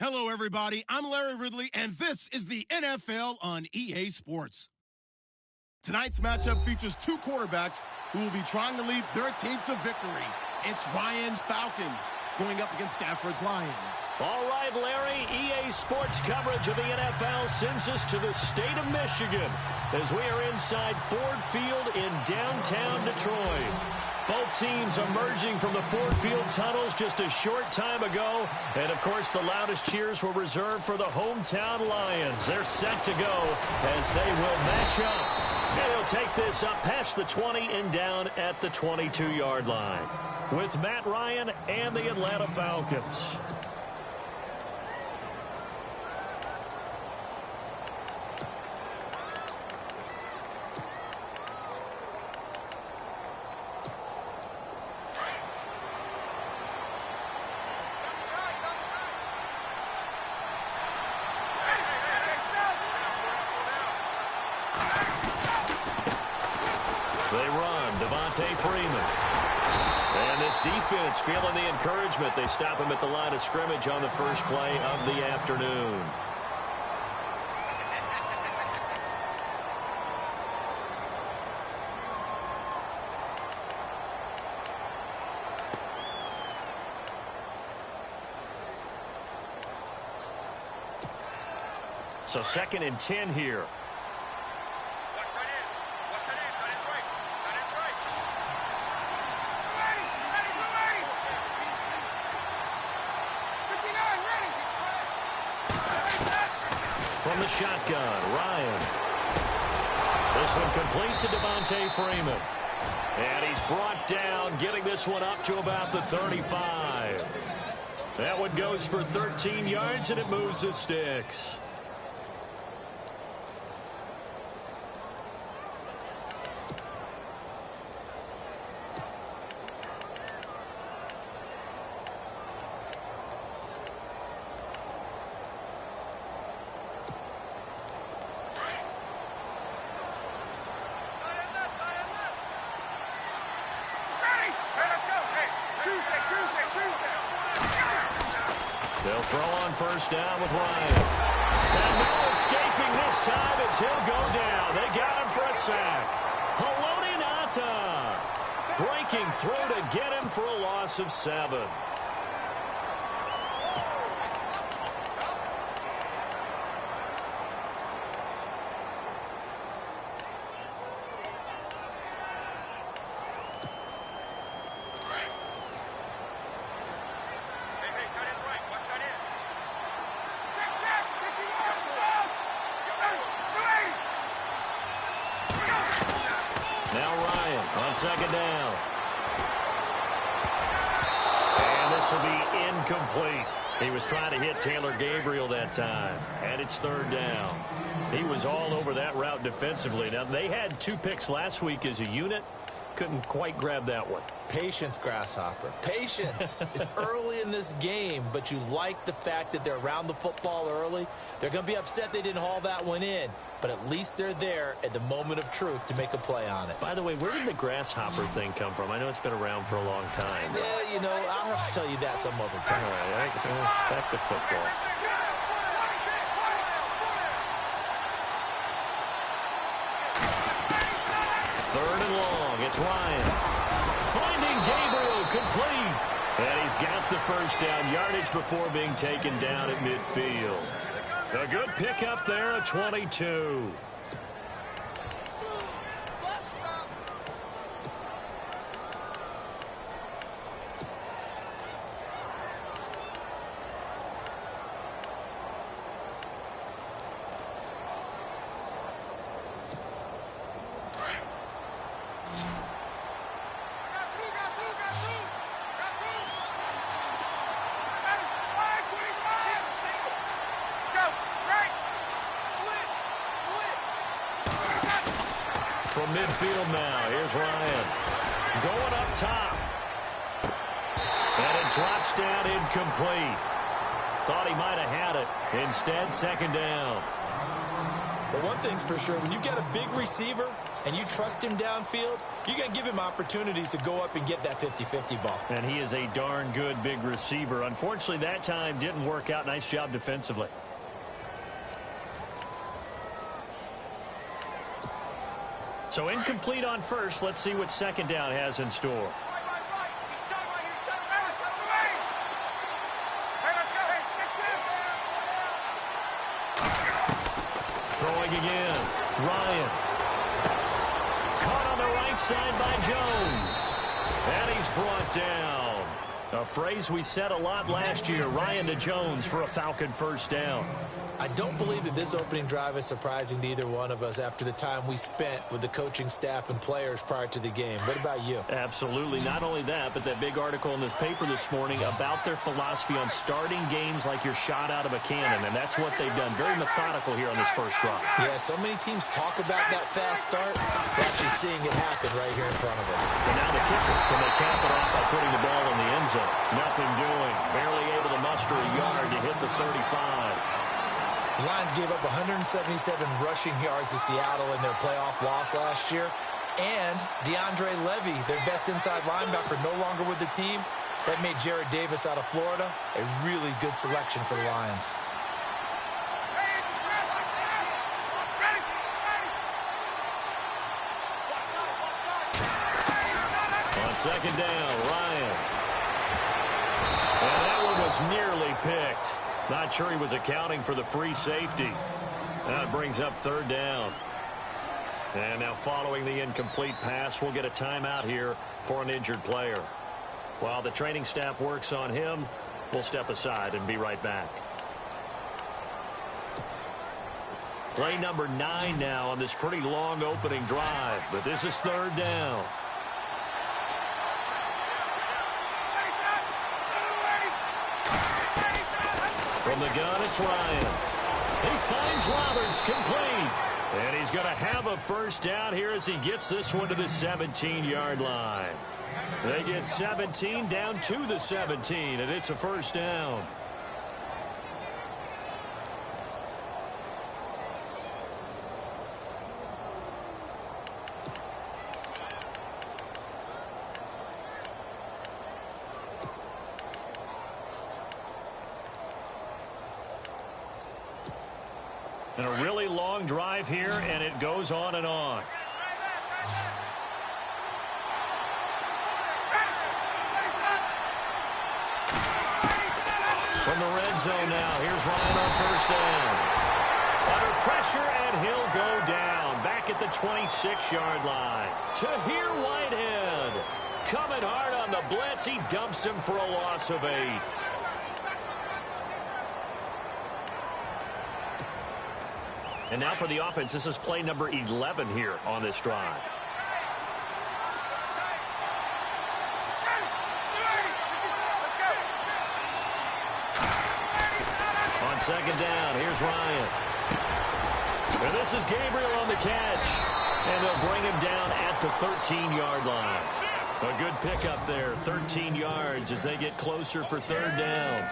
Hello, everybody. I'm Larry Ridley, and this is the NFL on EA Sports. Tonight's matchup features two quarterbacks who will be trying to lead their team to victory. It's Lions-Falcons going up against Stafford's Lions. All right, Larry, EA Sports coverage of the NFL sends us to the state of Michigan as we are inside Ford Field in downtown Detroit. Both teams emerging from the Ford Field tunnels just a short time ago. And, of course, the loudest cheers were reserved for the hometown Lions. They're set to go as they will match up. And he'll take this up past the 20 and down at the 22-yard line with Matt Ryan and the Atlanta Falcons. And this defense feeling the encouragement. They stop him at the line of scrimmage on the first play of the afternoon. So 2nd and 10 here. From the shotgun, Ryan. This one complete to Devontae Freeman. And he's brought down, getting this one up to about the 35. That one goes for 13 yards, and it moves the sticks. They'll throw on first down with Ryan. And no escaping this time as he'll go down. They got him for a sack. Haloti Ngata breaking through to get him for a loss of 7. Now Ryan on 2nd down. And this will be incomplete. He was trying to hit Taylor Gabriel that time. And it's 3rd down. He was all over that route defensively. Now, they had 2 picks last week as a unit. Couldn't quite grab that one. Patience, Grasshopper. Patience. It's early in this game, but you like the fact that they're around the football early. They're going to be upset they didn't haul that one in, but at least they're there at the moment of truth to make a play on it. By the way, where did the Grasshopper thing come from? I know it's been around for a long time. Yeah, you know, I'll have to tell you that some other time. All right, back to football. Third and long. It's Ryan. Finding Gabriel complete. And he's got the first down yardage before being taken down at midfield. A good pickup there at 22. From midfield now, here's Ryan. Going up top. And it drops down incomplete. Thought he might have had it. Instead, 2nd down. But one thing's for sure, when you get a big receiver and you trust him downfield, you're going to give him opportunities to go up and get that 50-50 ball. And he is a darn good big receiver. Unfortunately, that time didn't work out. Nice job defensively. So incomplete on first. Let's see what second down has in store. Throwing again. Ryan. Caught on the right side by Jones. And he's brought down. A phrase we said a lot last year. Ryan to Jones for a Falcon first down. I don't believe that this opening drive is surprising to either one of us after the time we spent with the coaching staff and players prior to the game. What about you? Absolutely. Not only that, but that big article in the paper this morning about their philosophy on starting games like you're shot out of a cannon, and that's what they've done. Very methodical here on this first drive. Yeah, so many teams talk about that fast start. We're actually seeing it happen right here in front of us. And now the kicker. Can they cap it off by putting the ball in the end zone? Nothing doing. Barely able to muster a yard to hit the 35. The Lions gave up 177 rushing yards to Seattle in their playoff loss last year. And DeAndre Levy, their best inside linebacker, no longer with the team. That made Jared Davis out of Florida a really good selection for the Lions. On second down, Ryan. And that one was nearly picked. Not sure he was accounting for the free safety. That brings up third down. And now following the incomplete pass, we'll get a timeout here for an injured player. While the training staff works on him, we'll step aside and be right back. Play number 9 now on this pretty long opening drive, but this is third down. From the gun, it's Ryan. He finds Roberts, complete. And he's going to have a first down here as he gets this one to the 17-yard line. They get 17 down to the 17, and it's a first down. And a really long drive here, and it goes on and on. From the red zone now, here's Ryan on first down. Under pressure, and he'll go down. Back at the 26-yard line. Tahir Whitehead. Coming hard on the blitz. He dumps him for a loss of 8. And now for the offense, this is play number 11 here on this drive. On second down, here's Ryan. And this is Gabriel on the catch. And they'll bring him down at the 13-yard line. A good pickup there, 13 yards as they get closer for third down.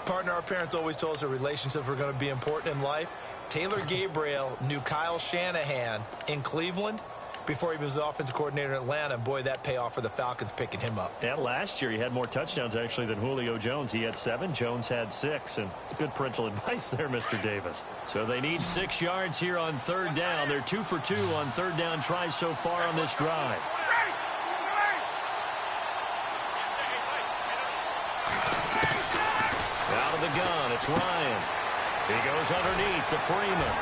Partner, our parents always told us that relationships were going to be important in life. Taylor Gabriel knew Kyle Shanahan in Cleveland before he was the offensive coordinator in Atlanta. And boy, that payoff for the Falcons picking him up. Yeah, last year he had more touchdowns actually than Julio Jones. He had 7. Jones had 6. And good parental advice there, Mr. Davis. So they need 6 yards here on third down. They're 2 for 2 on third down tries so far on this drive. Out of the gun, it's Ryan. He goes underneath to Freeman.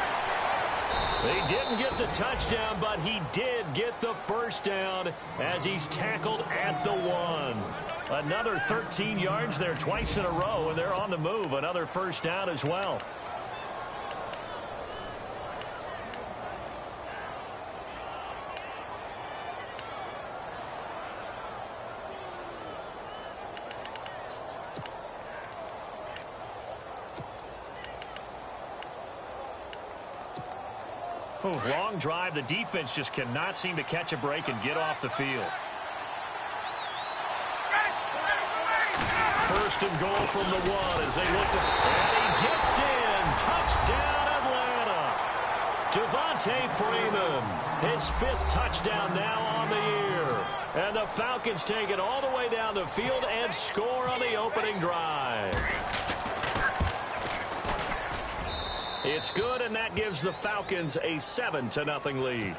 They didn't get the touchdown, but he did get the first down as he's tackled at the 1. Another 13 yards there twice in a row, and they're on the move. Another first down as well. Long drive. The defense just cannot seem to catch a break and get off the field. First and goal from the 1 as they look to... And he gets in. Touchdown, Atlanta. Devontae Freeman, his 5th touchdown now on the year. And the Falcons take it all the way down the field and score on the opening drive. It's good, and that gives the Falcons a 7-0 lead.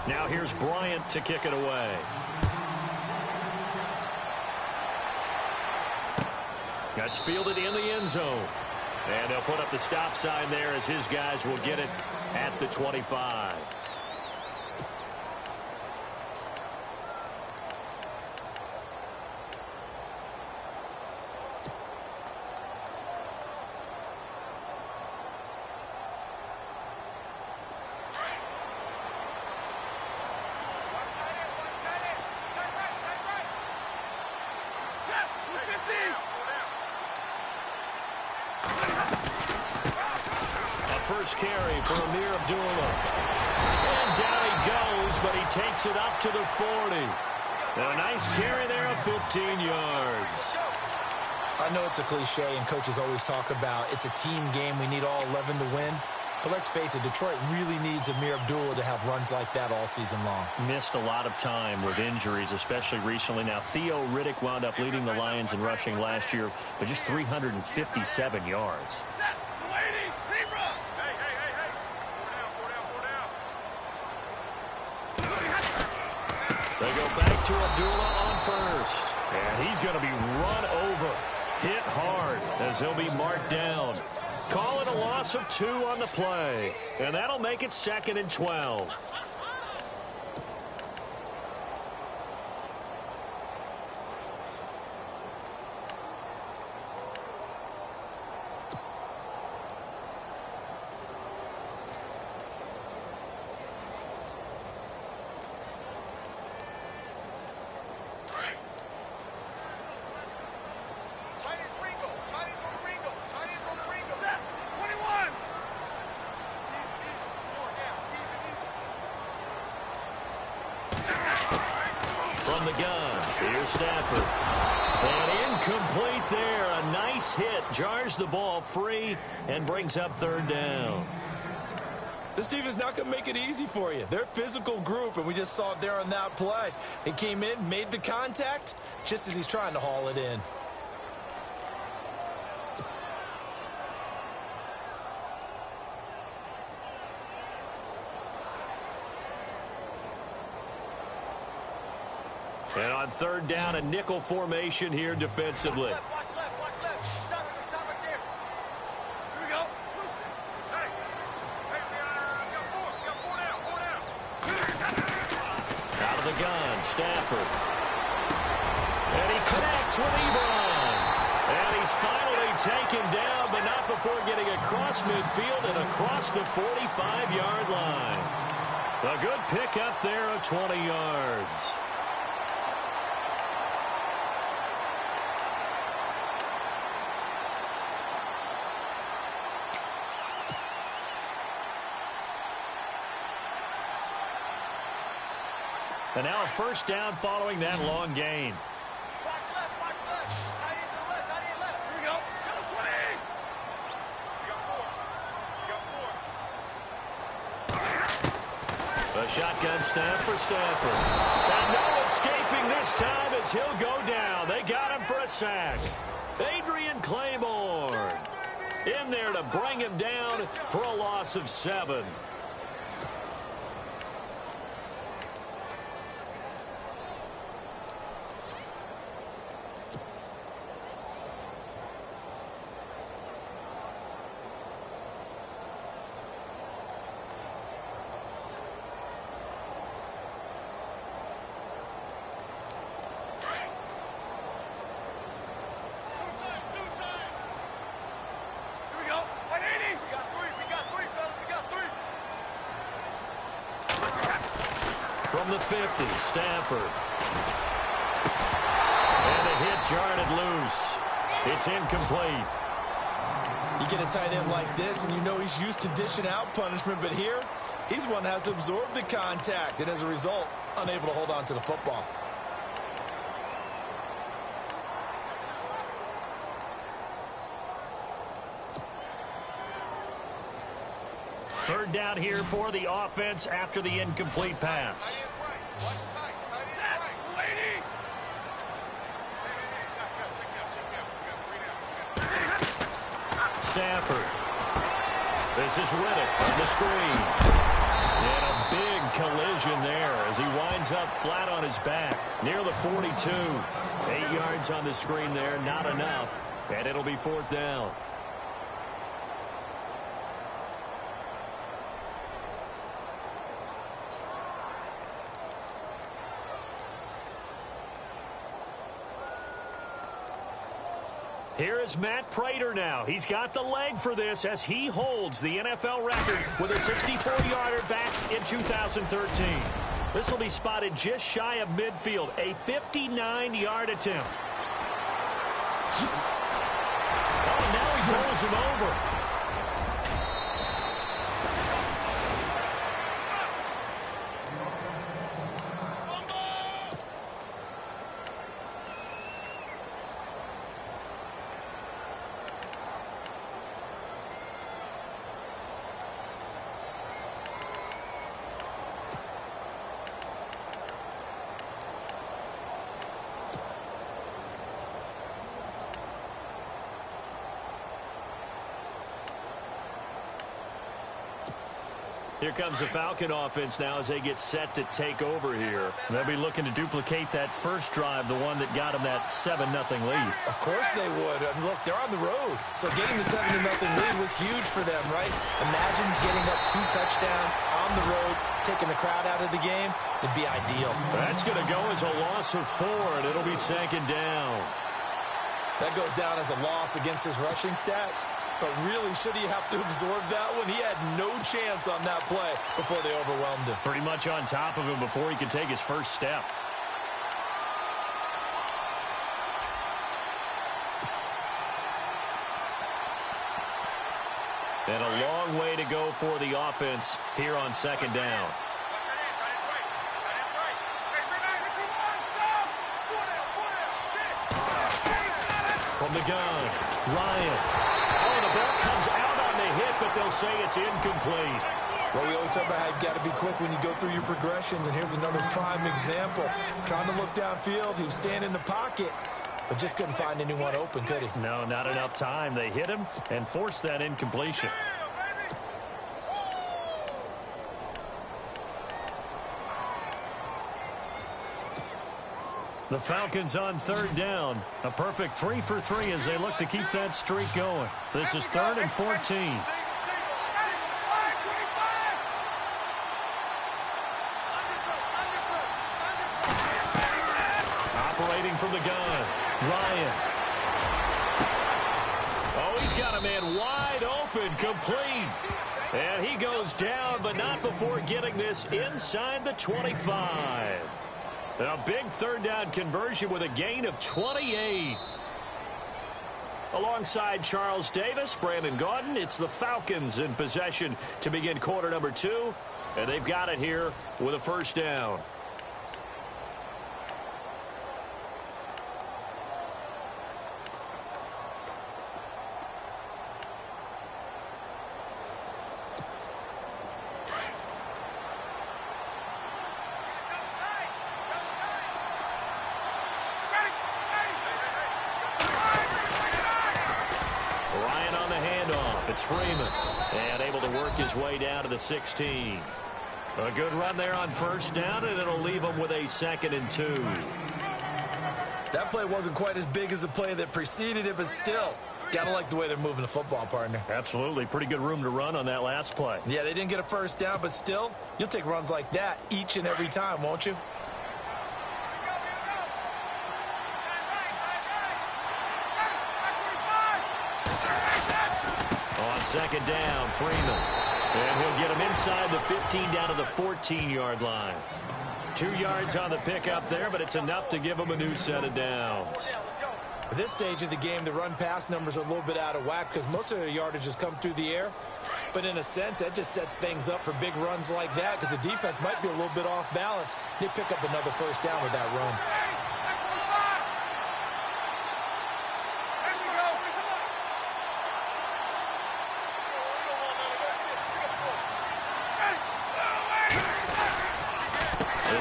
Now here's Bryant to kick it away. That's fielded in the end zone. And they'll put up the stop sign there as his guys will get it at the 25. First carry for Amir Abdullah. And down he goes, but he takes it up to the 40. And a nice carry there of 15 yards. I know it's a cliche, and coaches always talk about it's a team game. We need all 11 to win. But let's face it, Detroit really needs Amir Abdullah to have runs like that all season long. Missed a lot of time with injuries, especially recently. Now, Theo Riddick wound up leading the Lions in rushing last year, but just 357 yards. They go back to Abdullah on first. And he's going to be run over. Hit hard as he'll be marked down. Call it a loss of 2 on the play. And that'll make it 2nd and 12. From the gun, here's Stafford. And incomplete there. A nice hit. Jars the ball free and brings up 3rd down. This defense not going to make it easy for you. They're a physical group, and we just saw it there on that play. He came in, made the contact, just as he's trying to haul it in. And on 3rd down, a nickel formation here defensively. Watch left. Stop right there. Here we go. Hey, we got 4 down. Out of the gun, Stafford. And he connects with Ebron. And he's finally taken down, but not before getting across midfield and across the 45-yard line. A good pickup there of 20 yards. And now a 1st down following that long gain. Watch left. Tight end to the left. Here we go. Go 20. We got 4. A shotgun snap for Stafford. And no escaping this time as he'll go down. They got him for a sack. Adrian Claiborne in there to bring him down for a loss of 7. From the 50, Stafford. And a hit jarred it loose. It's incomplete. You get a tight end like this, and you know he's used to dishing out punishment, but here, he's the one that has to absorb the contact, and as a result, unable to hold on to the football. Third down here for the offense after the incomplete pass. Stafford. This is Riddick on the screen. And a big collision there as he winds up flat on his back near the 42. 8 yards on the screen there, not enough. And it'll be fourth down. Here is Matt Prater now. He's got the leg for this as he holds the NFL record with a 64-yarder back in 2013. This will be spotted just shy of midfield, a 59-yard attempt. Oh, now he rolls him over. Here comes the Falcon offense now as they get set to take over here. They'll be looking to duplicate that first drive, the one that got them that 7-0 lead. Of course they would. And look, they're on the road. So getting the 7-0 lead was huge for them, right? Imagine getting up 2 touchdowns on the road, taking the crowd out of the game. It'd be ideal. That's going to go as a loss of 4, and it'll be second down. That goes down as a loss against his rushing stats. But really, should he have to absorb that one? He had no chance on that play before they overwhelmed him. Pretty much on top of him before he could take his first step. And a long way to go for the offense here on second down. From the gun, Ryan. Oh, the ball comes out on the hit, but they'll say it's incomplete. Well, we always talk about how you've got to be quick when you go through your progressions, and here's another prime example. Trying to look downfield, he was standing in the pocket, but just couldn't find anyone open, could he? No, not enough time. They hit him and forced that incompletion. The Falcons on third down. A perfect 3 for 3 as they look to keep that streak going. This is 3rd and 14. Operating from the gun, Ryan. Oh, he's got a man wide open, complete. And he goes down, but not before getting this inside the 25. A big third down conversion with a gain of 28. Alongside Charles Davis, Brandon Gaudin, it's the Falcons in possession to begin quarter number 2. And they've got it here with a first down. It's Freeman, and able to work his way down to the 16. A good run there on first down, and it'll leave him with a 2nd and 2. That play wasn't quite as big as the play that preceded it, but still, gotta like the way they're moving the football, partner. Absolutely. Pretty good room to run on that last play. Yeah, they didn't get a first down, but still, you'll take runs like that each and every time, won't you? Second down, Freeman. And he'll get him inside the 15 down to the 14-yard line. 2 yards on the pickup there, but it's enough to give him a new set of downs. At this stage of the game, the run-pass numbers are a little bit out of whack because most of the yardage has come through the air. But in a sense, that just sets things up for big runs like that because the defense might be a little bit off balance. They pick up another first down with that run.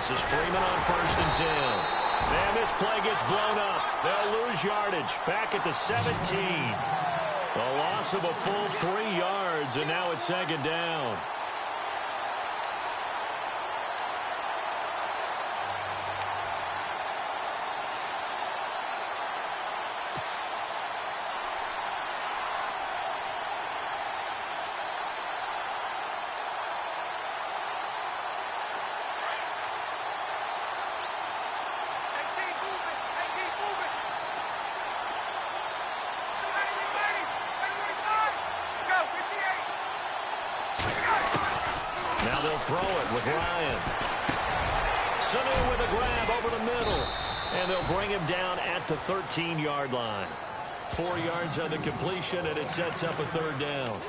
This is Freeman on 1st and 10. And this play gets blown up. They'll lose yardage. Back at the 17. A loss of a full 3 yards, and now it's 2nd down. Now they'll throw it with Ryan. Sanu with a grab over the middle. And they'll bring him down at the 13-yard line. 4 yards on the completion, and it sets up a 3rd down.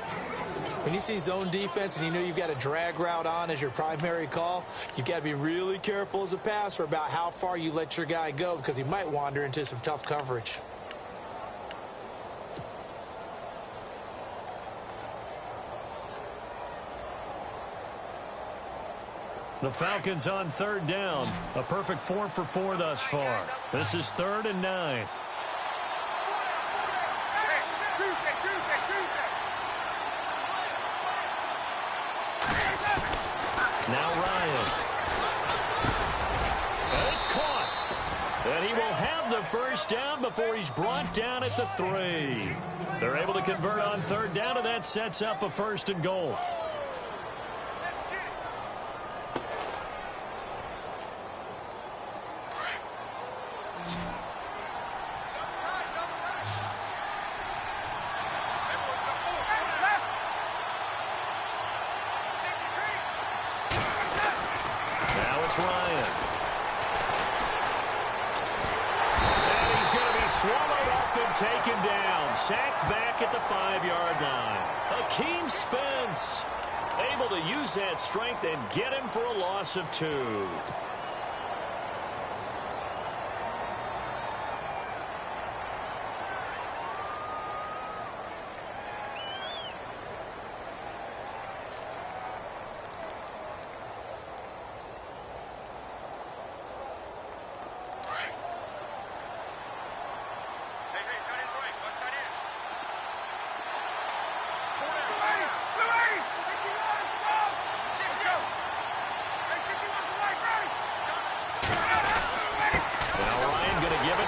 When you see zone defense and you know you've got a drag route on as your primary call, you've got to be really careful as a passer about how far you let your guy go because he might wander into some tough coverage. The Falcons on 3rd down. A perfect 4 for 4 thus far. This is 3rd and 9. Now Ryan. And it's caught. And he will have the 1st down before he's brought down at the 3. They're able to convert on 3rd down, and that sets up a 1st and goal. Ryan. And he's going to be swallowed up and taken down. Sacked back at the 5-yard line. Akeem Spence able to use that strength and get him for a loss of 2.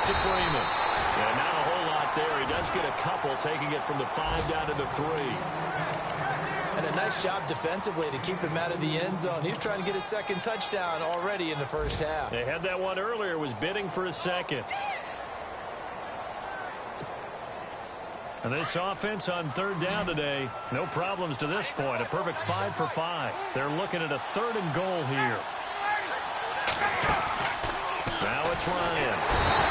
To Freeman. And not a whole lot there. He does get a couple, taking it from the 5 down to the 3. And a nice job defensively to keep him out of the end zone. He was trying to get his 2nd touchdown already in the 1st half. They had that one earlier, was bidding for a 2nd. And this offense on 3rd down today, no problems to this point. A perfect 5 for 5. They're looking at a 3rd and goal here. Now it's Ryan.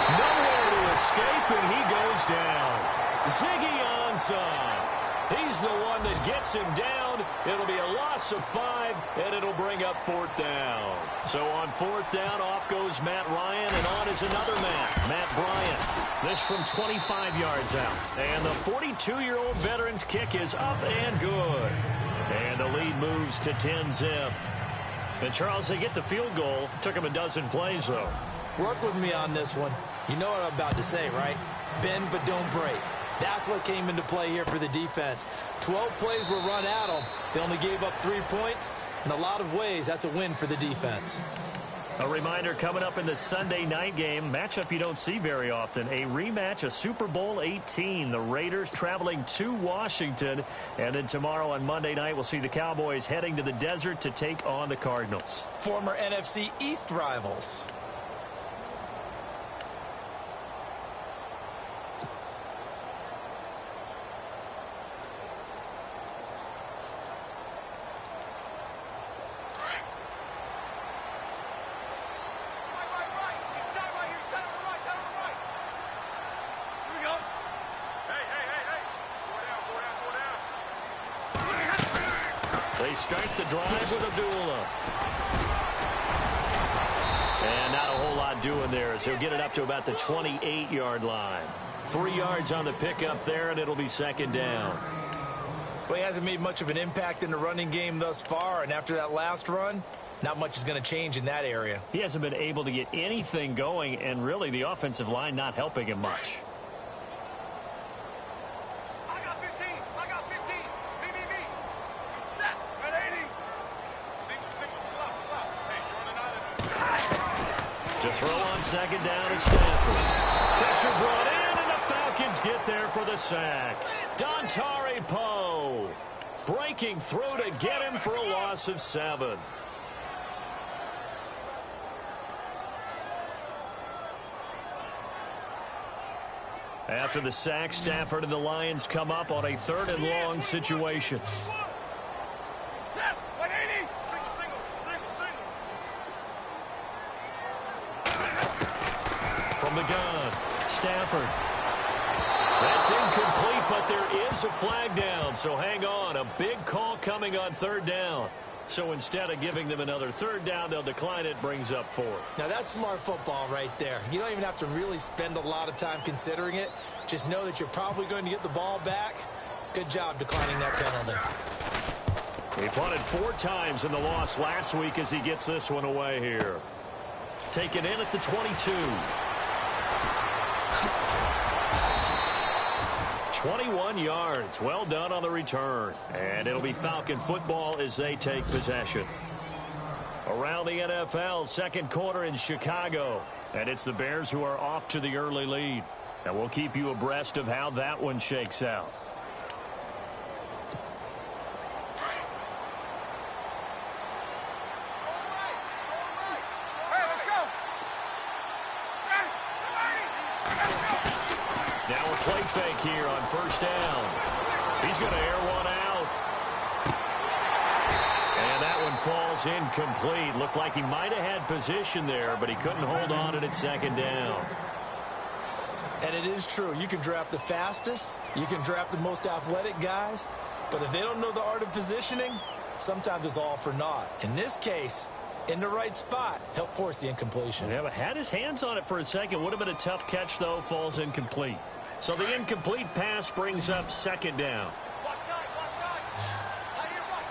Nowhere to escape, and he goes down. Ziggy Ansah. He's the one that gets him down. It'll be a loss of 5, and it'll bring up 4th down. So on 4th down, off goes Matt Ryan, and on is another Matt Bryant. This from 25 yards out. And the 42-year-old veteran's kick is up and good. And the lead moves to 10-zip. And, Charles, they get the field goal. Took him a dozen plays, though. Work with me on this one. You know what I'm about to say, right? Bend but don't break. That's what came into play here for the defense. 12 plays were run at them. They only gave up 3 points. In a lot of ways, that's a win for the defense. A reminder coming up in the Sunday night game, matchup you don't see very often, a rematch of Super Bowl 18. The Raiders traveling to Washington. And then tomorrow on Monday night, we'll see the Cowboys heading to the desert to take on the Cardinals. Former NFC East rivals. They start the drive with Abdullah. And not a whole lot doing there as he'll get it up to about the 28-yard line. 3 yards on the pickup there, and it'll be 2nd down. Well, he hasn't made much of an impact in the running game thus far, and after that last run, not much is going to change in that area. He hasn't been able to get anything going, and really the offensive line not helping him much. I got 15. I got 15. Me. Set. At 80. Single. Slop. Hey, you're on an island. To throw on second down is Stafford. Pressure brought in, and the Falcons get there for the sack. Dontari Poe breaking through to get him for a loss of 7. After the sack, Stafford and the Lions come up on a 3rd and long situation. Set. 180. Single. From the gun, Stafford. That's incomplete, but there is a flag down, so hang on. A big call coming on 3rd down. So instead of giving them another 3rd down, they'll decline it, brings up 4. Now, that's smart football right there. You don't even have to really spend a lot of time considering it. Just know that you're probably going to get the ball back. Good job declining that penalty. He punted 4 times in the loss last week as he gets this one away here. Taken in at the 22. 21 yards. Well done on the return. And it'll be Falcon football as they take possession. Around the NFL, 2nd quarter in Chicago. And it's the Bears who are off to the early lead. And we'll keep you abreast of how that one shakes out. Hey, let's go. Now a play fake here on 1st down. He's going to air one out. And that one falls incomplete. Looked like he might have had position there, but he couldn't hold on to it at 2nd down. And it is true. You can draft the fastest. You can draft the most athletic guys. But if they don't know the art of positioning, sometimes it's all for naught. In this case, in the right spot, help force the incompletion. Yeah, but had his hands on it for a second. Would have been a tough catch, though. Falls incomplete. So the incomplete pass brings up 2nd down. Watch time. Tight end right.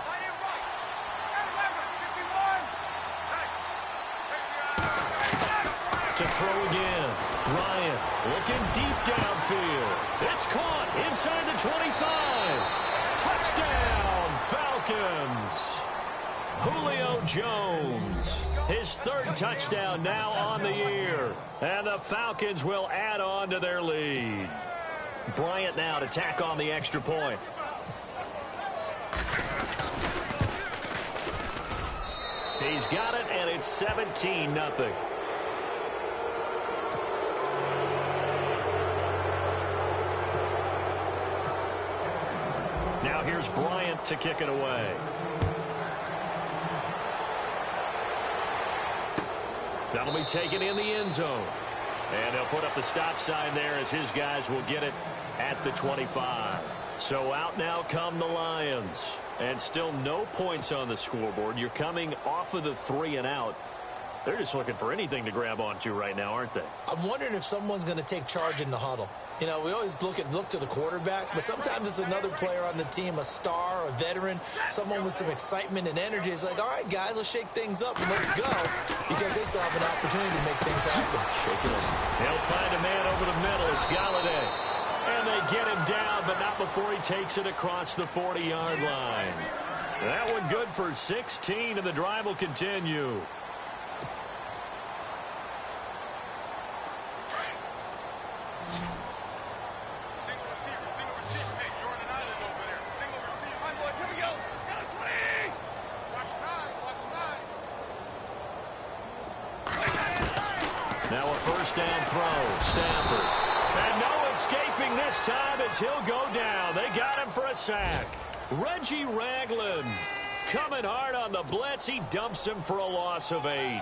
Hey, To throw again. Ryan looking deep downfield. It's caught inside the 25. Touchdown, Falcons. Julio Jones. His 3rd touchdown now on the year. And the Falcons will add on to their lead. Bryant now to tack on the extra point. He's got it, and it's 17-0. Now here's Bryant to kick it away. That'll be taken in the end zone. And they'll put up the stop sign there as his guys will get it at the 25. So out now come the Lions. And still no points on the scoreboard. You're coming off of the 3 and out. They're just looking for anything to grab onto right now, aren't they? I'm wondering if someone's going to take charge in the huddle. You know, we always look to the quarterback, but sometimes it's another player on the team, a star, a veteran, someone with some excitement and energy. It's like, all right, guys, let's shake things up and let's go, because they still have an opportunity to make things happen. Shake it up. They'll find a man over the middle. It's Galladay. And they get him down, but not before he takes it across the 40-yard line. That one good for 16, and the drive will continue. Single receiver. Hey, you're on an island over there. Single receiver. All right, boys, here we go. Down to 20. Watch 9. Now a 1st down throw. Stafford. And no escaping this time as he'll go down. They got him for a sack. Reggie Ragland coming hard on the blitz. He dumps him for a loss of 8.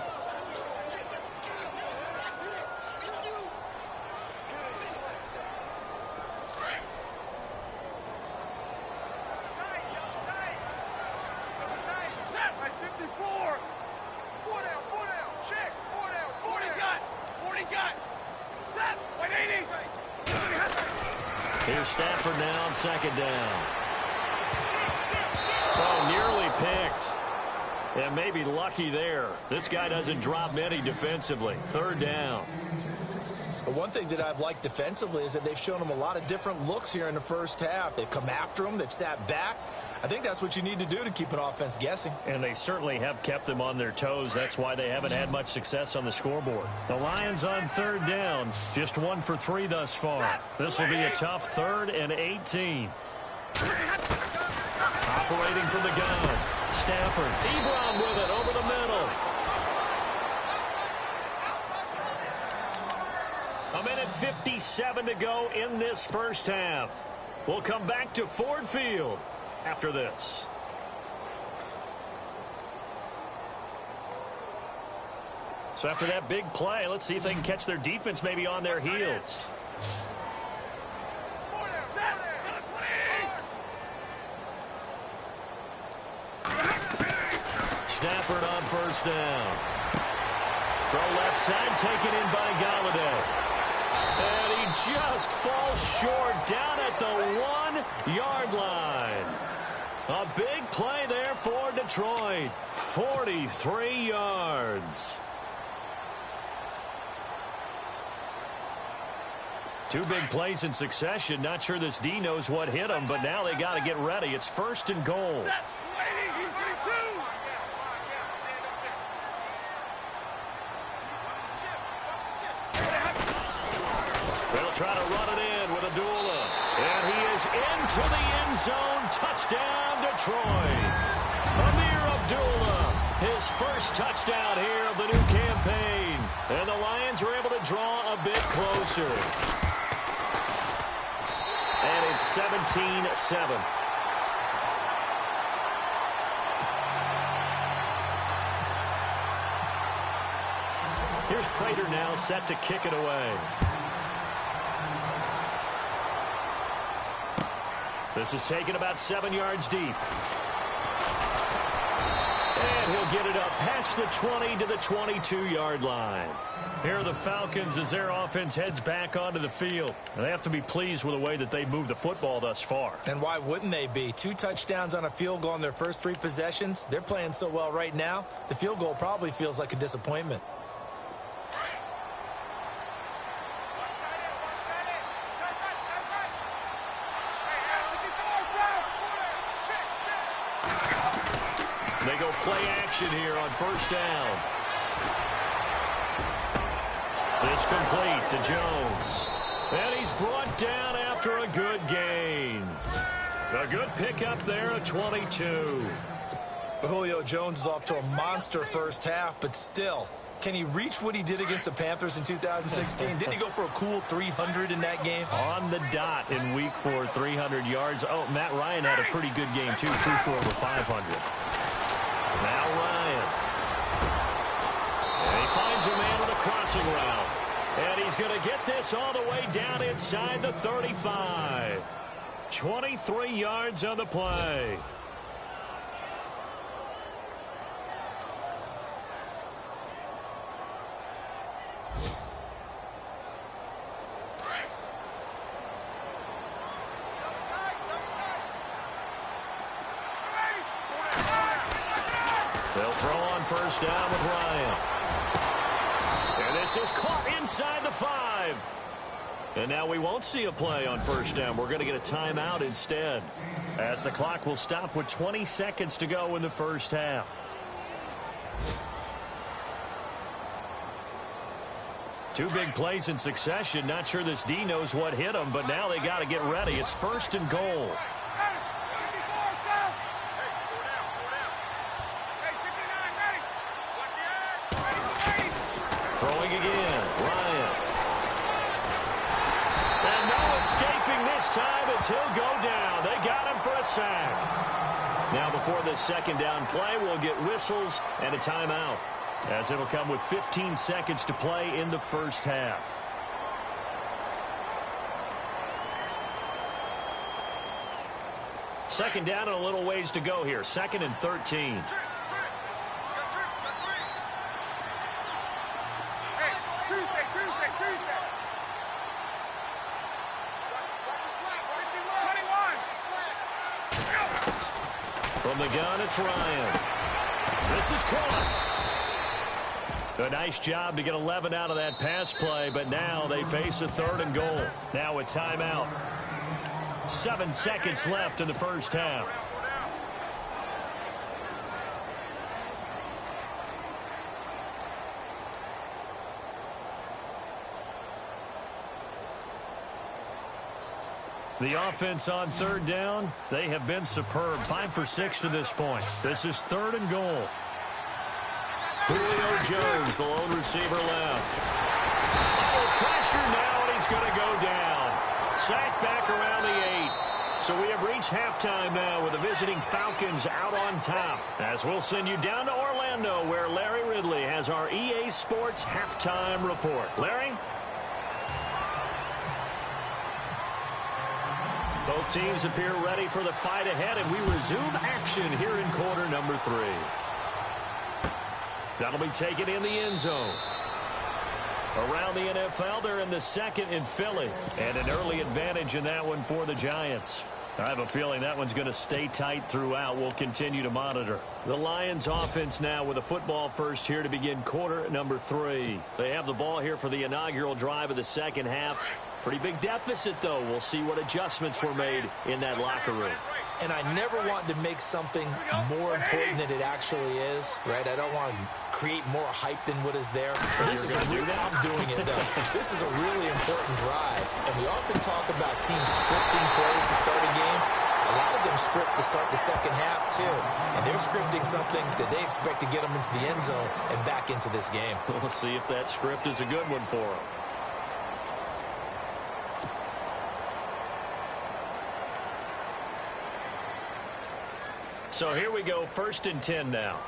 Here's Stafford now on 2nd down. And maybe lucky there. This guy doesn't drop many defensively. Third down. But one thing that I've liked defensively is that they've shown him a lot of different looks here in the first half. They've come after him. They've sat back. I think that's what you need to do to keep an offense guessing. And they certainly have kept them on their toes. That's why they haven't had much success on the scoreboard. The Lions on third down. Just 1 for 3 thus far. This will be a tough 3rd and 18. Operating from the gun. Stafford. Ebron with it over the middle. A minute 57 to go in this first half. We'll come back to Ford Field after this. So after that big play, let's see if they can catch their defense maybe on their heels. Stafford on first down. Throw left side, taken in by Galladay. And he just falls short down at the 1-yard line. A big play there for Detroit. 43 yards. Two big plays in succession. Not sure this D knows what hit him, but now they got to get ready. It's 1st and goal. Try to run it in with Abdullah. And he is into the end zone. Touchdown, Detroit. Amir Abdullah, his first touchdown here of the new campaign. And the Lions are able to draw a bit closer. And it's 17-7. Here's Prater now set to kick it away. This is taken about 7 yards deep. And he'll get it up past the 20 to the 22-yard line. Here are the Falcons as their offense heads back onto the field. And they have to be pleased with the way that they moved the football thus far. And why wouldn't they be? 2 touchdowns on a field goal in their first 3 possessions. They're playing so well right now, the field goal probably feels like a disappointment. They go play action here on first down. It's complete to Jones. And he's brought down after a good gain. A good pickup there at 22. Julio Jones is off to a monster first half, but still, can he reach what he did against the Panthers in 2016? Didn't he go for a cool 300 in that game? On the dot in week 4, 300 yards. Oh, Matt Ryan had a pretty good game, too. Threw for over 500. Now Ryan. And he finds a man with a crossing route. And he's going to get this all the way down inside the 35. 23 yards on the play. They'll throw on first down with Ryan. And this is caught inside the 5. And now we won't see a play on first down. We're going to get a timeout instead, as the clock will stop with 20 seconds to go in the first half. Two big plays in succession. Not sure this D knows what hit him, but now they got to get ready. It's 1st and goal. Throwing again, Ryan. And no escaping this time as he'll go down. They got him for a sack. Now before this second down play, we'll get whistles and a timeout, as it'll come with 15 seconds to play in the first half. Second down and a little ways to go here. 2nd and 13. From the gun, it's Ryan. This is caught. A nice job to get 11 out of that pass play, but now they face a 3rd and goal. Now a timeout. 7 seconds left in the first half. The offense on 3rd down, they have been superb. 5 for 6 to this point. This is 3rd and goal. Julio Jones, the lone receiver left. Oh, pressure now, and he's going to go down. Sacked back around the 8. So we have reached halftime now with the visiting Falcons out on top. As we'll send you down to Orlando, where Larry Ridley has our EA Sports halftime report. Larry? Both teams appear ready for the fight ahead, and we resume action here in quarter number 3. That'll be taken in the end zone. Around the NFL, they're in the 2nd in Philly. And an early advantage in that one for the Giants. I have a feeling that one's going to stay tight throughout. We'll continue to monitor. The Lions offense now with a football first here to begin quarter number 3. They have the ball here for the inaugural drive of the second half. Pretty big deficit, though. We'll see what adjustments were made in that locker room. And I never want to make something more important than it actually is, right? I don't want to create more hype than what is there. This is I'm doing it, though. This is a really important drive. And we often talk about teams scripting plays to start a game. A lot of them script to start the second half, too. And they're scripting something that they expect to get them into the end zone and back into this game. We'll see if that script is a good one for them. So here we go, 1st and 10 now.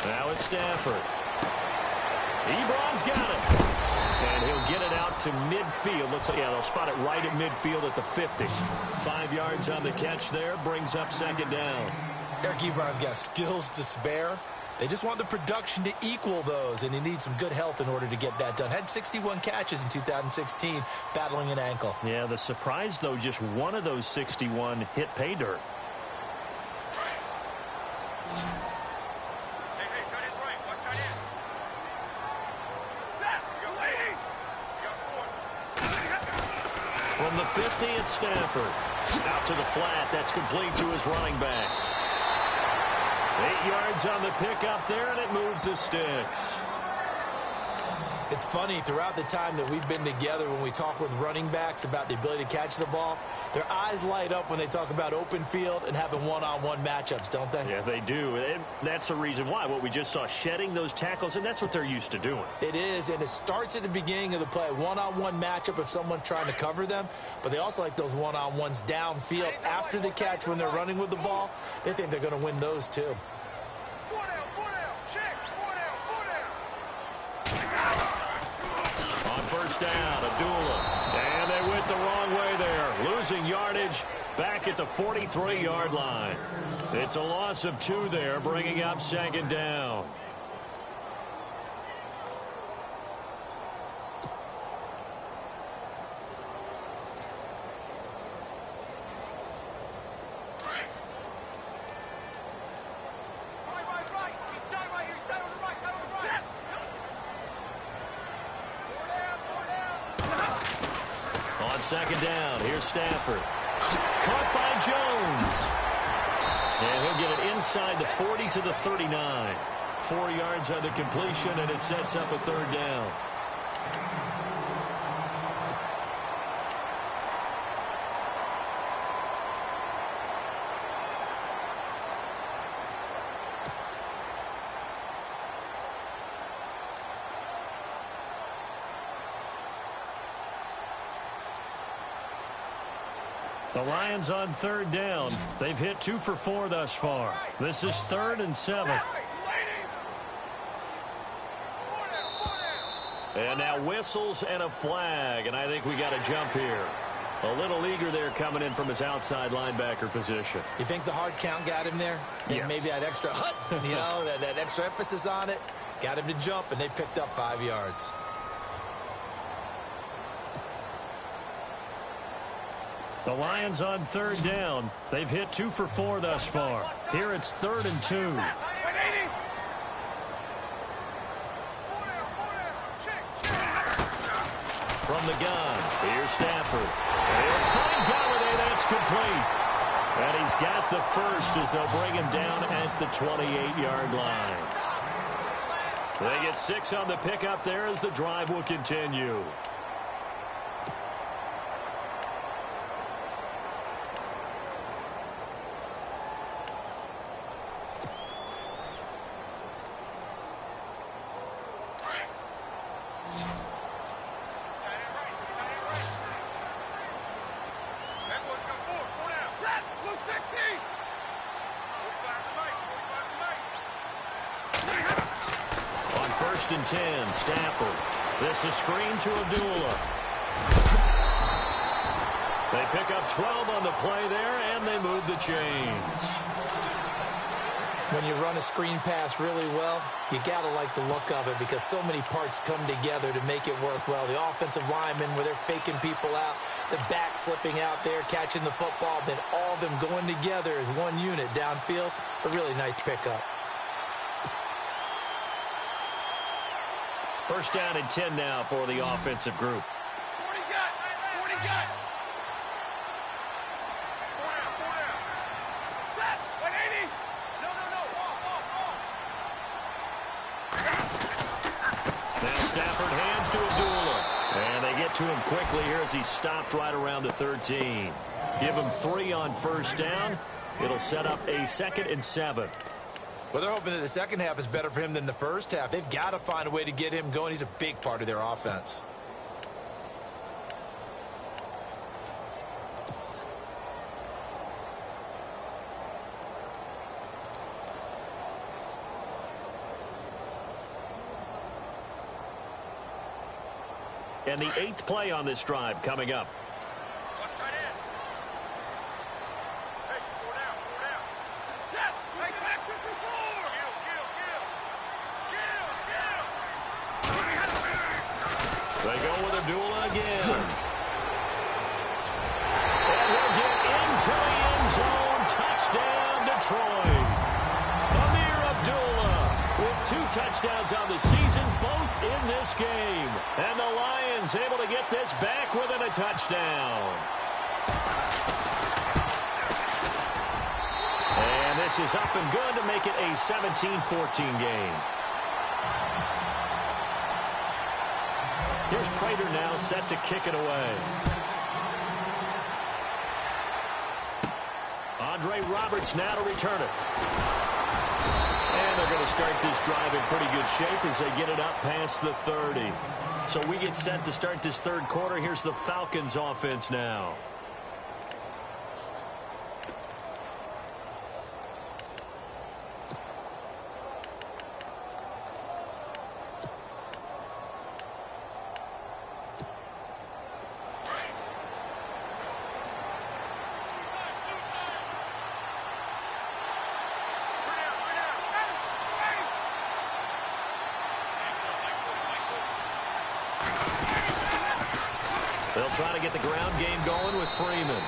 Now it's Stafford. Ebron's got it. And he'll get it out to midfield. Let's see, yeah, they'll spot it right at midfield at the 50. 5 yards on the catch there, brings up 2nd down. Eric Ebron's got skills to spare. They just want the production to equal those, and he needs some good health in order to get that done. Had 61 catches in 2016, battling an ankle. Yeah, the surprise, though, just one of those 61 hit pay dirt. Hey, cut his right. Watch that in. Set. You're waiting. You got 4. From the 50, it's Stafford. Out to the flat. That's complete to his running back. 8 yards on the pickup there, and it moves the sticks. It's funny, throughout the time that we've been together, when we talk with running backs about the ability to catch the ball, their eyes light up when they talk about open field and having one-on-one matchups, don't they? Yeah, they do. And that's the reason why. What we just saw, shedding those tackles, and that's what they're used to doing. It is, and it starts at the beginning of the play. One-on-one matchup if someone's trying to cover them, but they also like those one-on-ones downfield after the catch when they're running with the ball. They think they're going to win those, too. 4 down. Check. 4 down. On first down, Abdullah. And they went the wrong way there. Losing yardage back at the 43-yard line. It's a loss of 2 there, bringing up 2nd down. Right. He's tied right here. He's tied on the right. Set. 4 down. On 2nd down, here's Stafford. Caught by Jones. And he'll get it inside the 40 to the 39. 4 yards on the completion, and it sets up a 3rd down. The Lions on 3rd down. They've hit 2 for 4 thus far. This is 3rd and 7. And now whistles and a flag, and I think we got a jump here. A little eager there coming in from his outside linebacker position. You think the hard count got him there? Yes. Maybe that extra you know, that extra emphasis on it got him to jump, and they picked up 5 yards. The Lions on third down. They've hit 2 for 4 thus far. Here it's 3rd and 2. From the gun, here's Stafford. He'll find Galladay. That's complete. And he's got the first as they'll bring him down at the 28-yard line. They get 6 on the pickup there as the drive will continue. And 10, Stafford. This is screen to Abdullah. They pick up 12 on the play there, and they move the chains. When you run a screen pass really well, you got to like the look of it because so many parts come together to make it work well. The offensive linemen, where they're faking people out, the back slipping out there, catching the football, then all of them going together as one unit downfield. A really nice pickup. First down and 10 now for the offensive group. 40 got. 40 got. 4 down. Set. 180. No. Now Stafford hands to Abdullah. And they get to him quickly here as he stopped right around the 13. Give him 3 on first down. It'll set up a 2nd and 7. Well, they're hoping that the second half is better for him than the first half. They've got to find a way to get him going. He's a big part of their offense. And the 8th play on this drive coming up. They go with Abdullah again. And he'll get into the end zone. Touchdown, Detroit. Amir Abdullah with 2 touchdowns on the season, both in this game. And the Lions able to get this back within a touchdown. And this is up and good to make it a 17-14 game. Here's Prater now set to kick it away. Andre Roberts now to return it. And they're going to start this drive in pretty good shape as they get it up past the 30. So we get set to start this third quarter. Here's the Falcons offense now. They'll try to get the ground game going with Freeman.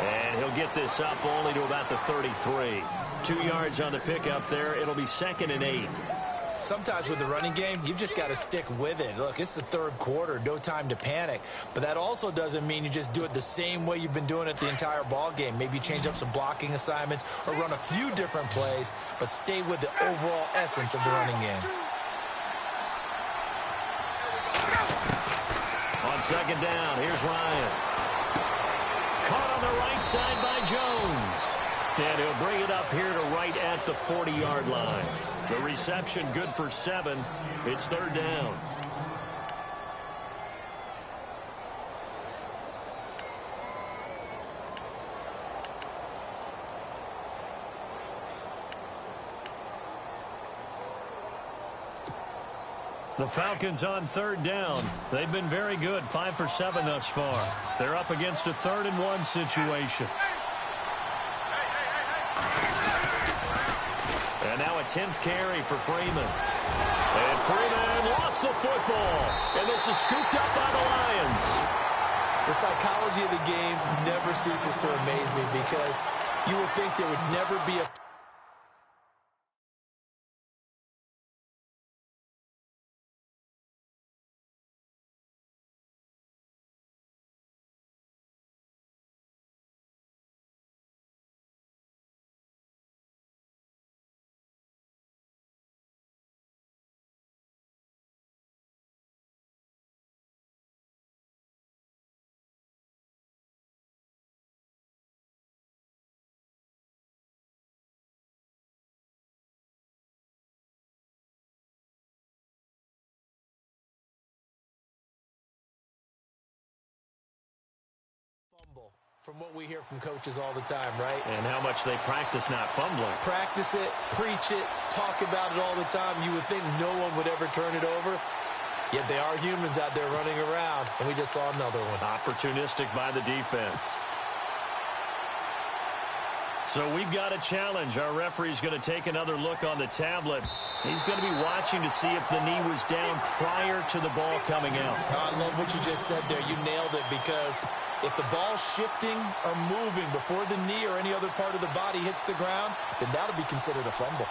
And he'll get this up only to about the 33. 2 yards on the pickup there. It'll be 2nd and 8. Sometimes with the running game, you've just got to stick with it. Look, it's the third quarter, no time to panic. But that also doesn't mean you just do it the same way you've been doing it the entire ball game. Maybe change up some blocking assignments or run a few different plays, but stay with the overall essence of the running game. On second down, here's Ryan. Caught on the right side by Jones. And he'll bring it up here to right at the 40-yard line. The reception good for 7. It's third down. The Falcons on third down. They've been very good, 5 for 7 thus far. They're up against a 3rd and 1 situation. And now a 10th carry for Freeman. And Freeman lost the football. And this is scooped up by the Lions. The psychology of the game never ceases to amaze me because you would think there would never be a fumble from what we hear from coaches all the time, right? And how much they practice not fumbling. Practice it, preach it, talk about it all the time. You would think no one would ever turn it over. Yet they are humans out there running around, and we just saw another one. Opportunistic by the defense. So we've got a challenge. Our referee's going to take another look on the tablet. He's going to be watching to see if the knee was down prior to the ball coming out. I love what you just said there. You nailed it, because if the ball's shifting or moving before the knee or any other part of the body hits the ground, then that'll be considered a fumble.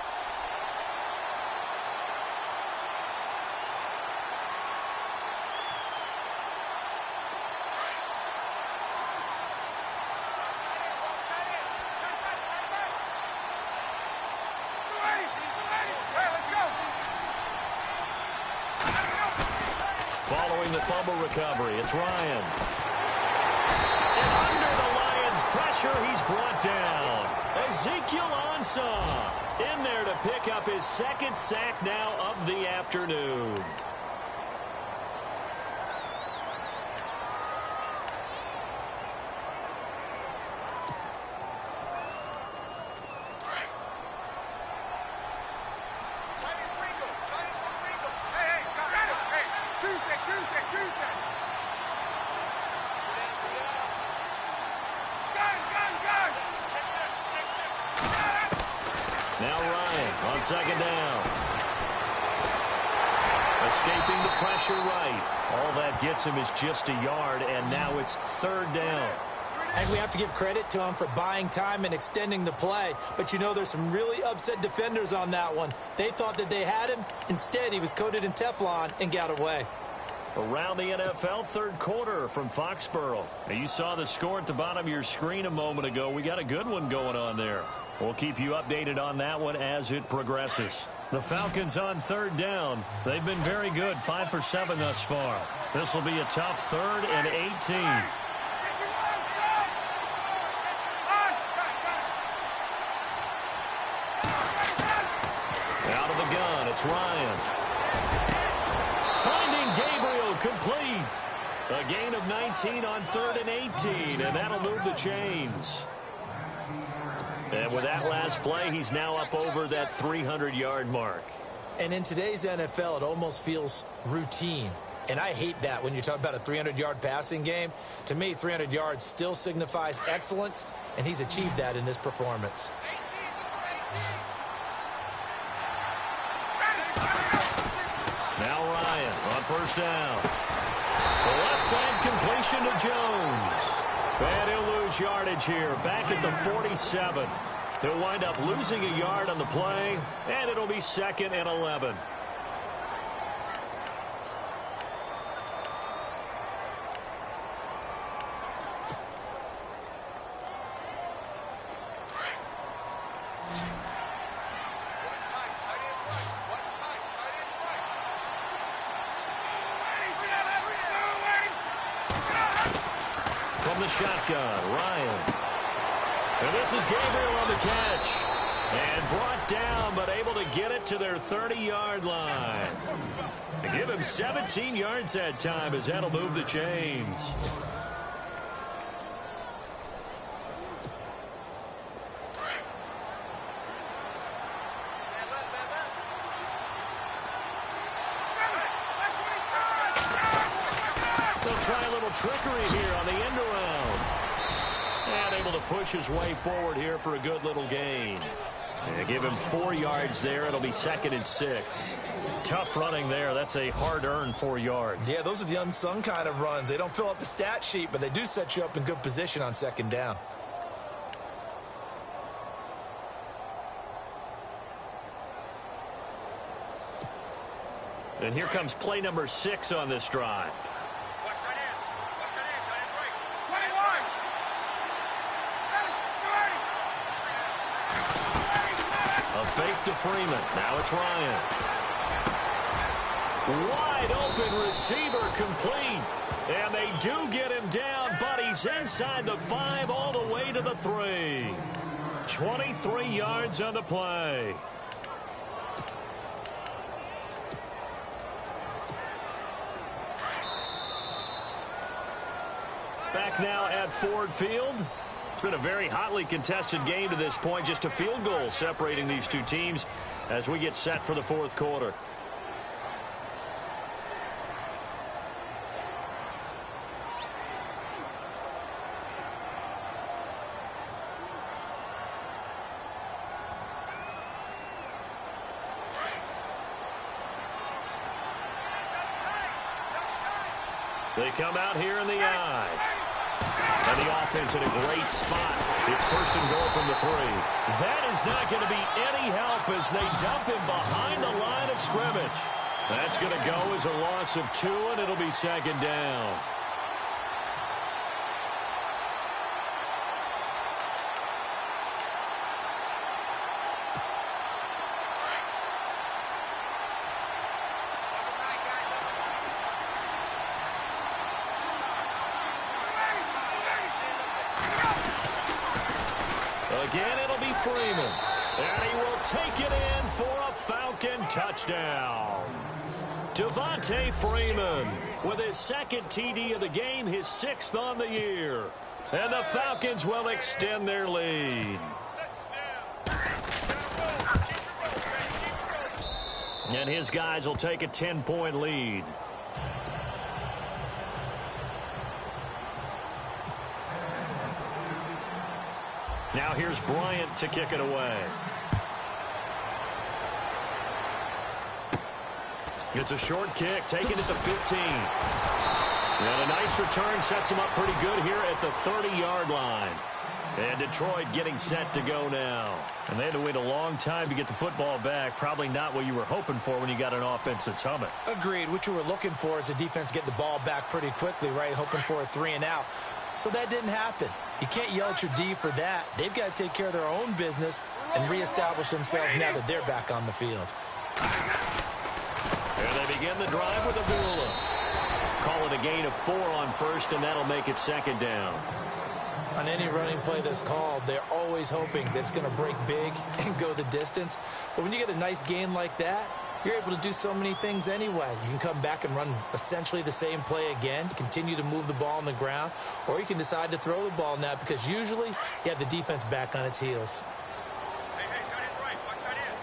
Following the fumble recovery, it's Ryan. And under the Lions' pressure, he's brought down. Ezekiel Ansah in there to pick up his second sack now of the afternoon. Now Ryan on second down. Escaping the pressure right. All that gets him is just a yard, and now it's third down. And we have to give credit to him for buying time and extending the play. But you know, there's some really upset defenders on that one. They thought that they had him. Instead, he was coated in Teflon and got away. Around the NFL, third quarter from Foxborough. Now, you saw the score at the bottom of your screen a moment ago. We got a good one going on there. We'll keep you updated on that one as it progresses. The Falcons on third down. They've been very good, 5 for 7 thus far. This will be a tough 3rd and 18. Out of the gun, it's Ryan. Finding Gabriel, complete. A gain of 19 on 3rd and 18, and that'll move the chains. And with that last play, he's now up over that 300-yard mark. And in today's NFL, it almost feels routine. And I hate that when you talk about a 300-yard passing game. To me, 300 yards still signifies excellence, and he's achieved that in this performance. Now Ryan on first down. The left side completion to Jones. And he'll lose yardage here, back at the 47. He'll wind up losing a yard on the play, and it'll be 2nd and 11. From the shotgun, Ryan. And this is Gabriel on the catch. And brought down, but able to get it to their 30-yard line. To give him 17 yards that time, as that'll move the chains. They'll try a little trickery here on the end around. And able to push his way forward here for a good little gain. They give him 4 yards there. It'll be 2nd and 6. Tough running there. That's a hard-earned 4 yards. Yeah, those are the unsung kind of runs. They don't fill up the stat sheet, but they do set you up in good position on 2nd down. And here comes play number 6 on this drive. A fake to Freeman. Now it's Ryan. Wide open receiver complete. And they do get him down, but he's inside the 5 all the way to the 3. 23 yards on the play. Back now at Ford Field. It's been a very hotly contested game to this point. Just a field goal separating these two teams as we get set for the 4th quarter. They come out here in the eye. And the offense in a great spot. It's 1st and goal from the 3. That is not going to be any help as they dump him behind the line of scrimmage. That's going to go as a loss of 2, and it'll be 2nd down. Again, it'll be Freeman. And he will take it in for a Falcon touchdown. Devontae Freeman with his 2nd TD of the game, his 6th on the year. And the Falcons will extend their lead. And his guys will take a 10-point lead. Now here's Bryant to kick it away. It's a short kick, taking it to 15. And a nice return sets him up pretty good here at the 30-yard line. And Detroit getting set to go now. And they had to wait a long time to get the football back. Probably not what you were hoping for when you got an offense that's humming. Agreed. What you were looking for is the defense getting the ball back pretty quickly, right? Hoping for a 3 and out. So that didn't happen. You can't yell at your D for that. They've got to take care of their own business and reestablish themselves now that they're back on the field. And they begin the drive with Abdullah. Call it a gain of 4 on 1st, and that'll make it 2nd down. On any running play that's called, they're always hoping that it's going to break big and go the distance. But when you get a nice gain like that, you're able to do so many things anyway. You can come back and run essentially the same play again, continue to move the ball on the ground, or you can decide to throw the ball now because usually you have the defense back on its heels. Hey, tight end's right. Watch tight end.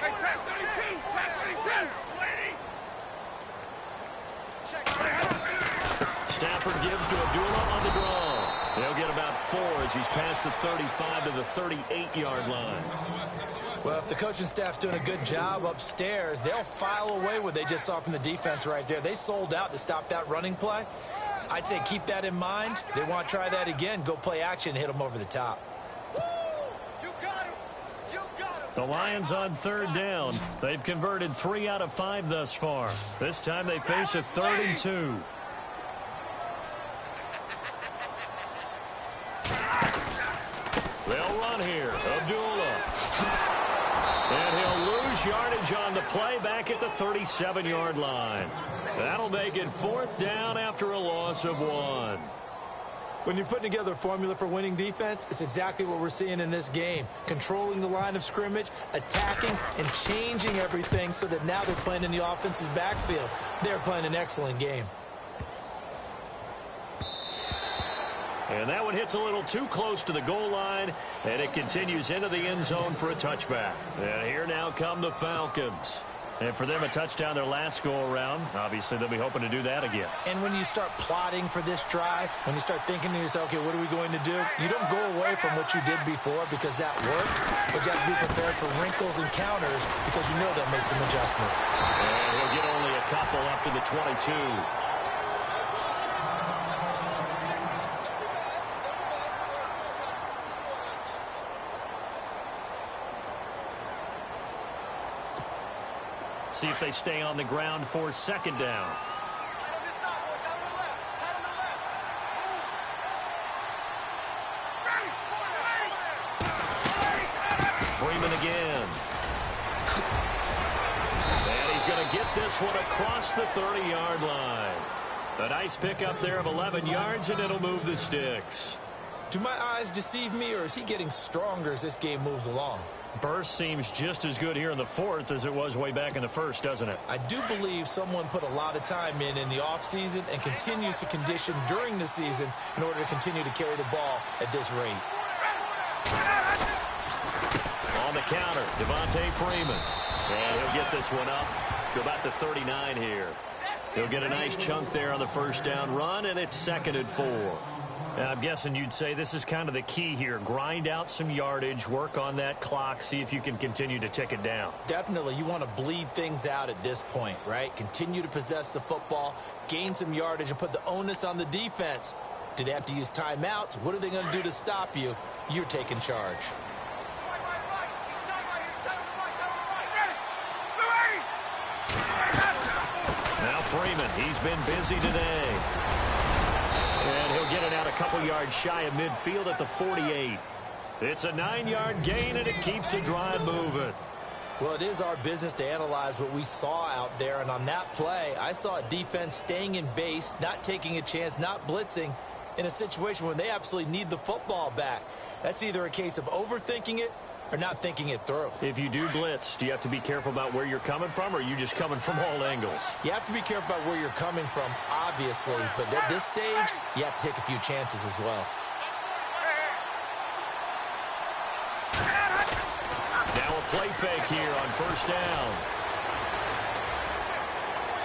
Hey, tap 32. Tap 32. Stafford gives to Abdullah on the draw. They'll get about 4 as he's past the 35 to the 38-yard line. Well, if the coaching staff's doing a good job upstairs, they'll file away what they just saw from the defense right there. They sold out to stop that running play. I'd say keep that in mind. They want to try that again. Go play action and hit them over the top. You got him. You got him. The Lions on 3rd down. They've converted 3 out of 5 thus far. This time they face a 3rd and 2. They'll run here. Abdullah. And he'll lose yardage on the play back at the 37-yard line. That'll make it 4th down after a loss of 1. When you're putting together a formula for winning defense, it's exactly what we're seeing in this game. Controlling the line of scrimmage, attacking, and changing everything so that now they're playing in the offense's backfield. They're playing an excellent game. And that one hits a little too close to the goal line, and it continues into the end zone for a touchback. And here now come the Falcons. And for them, a touchdown their last go-around. Obviously, they'll be hoping to do that again. And when you start plotting for this drive, when you start thinking to yourself, okay, what are we going to do? You don't go away from what you did before because that worked, but you have to be prepared for wrinkles and counters because you know they'll make some adjustments. And he'll get only a couple up to the 22. See if they stay on the ground for second down. Freeman again. And he's going to get this one across the 30-yard line. A nice pickup there of 11 yards, and it'll move the sticks. Do my eyes deceive me, or is he getting stronger as this game moves along? Burst seems just as good here in the fourth as it was way back in the first, doesn't it? I do believe someone put a lot of time in the offseason and continues to condition during the season in order to continue to carry the ball at this rate. On the counter, Devontae Freeman. And he'll get this one up to about the 39 here. He'll get a nice chunk there on the first down run, and it's 2nd and 4. Now, I'm guessing you'd say this is kind of the key here. Grind out some yardage, work on that clock, see if you can continue to tick it down. Definitely, you want to bleed things out at this point, right? Continue to possess the football, gain some yardage, and put the onus on the defense. Do they have to use timeouts? What are they going to do to stop you? You're taking charge. Now Freeman, he's been busy today. And he'll get it out a couple yards shy of midfield at the 48. It's a 9-yard gain, and it keeps the drive moving. Well, it is our business to analyze what we saw out there, and on that play, I saw a defense staying in base, not taking a chance, not blitzing, in a situation where they absolutely need the football back. That's either a case of overthinking it or not thinking it through. If you do blitz, do you have to be careful about where you're coming from, or are you just coming from all angles? You have to be careful about where you're coming from, obviously, but at this stage, you have to take a few chances as well. Now a play fake here on first down.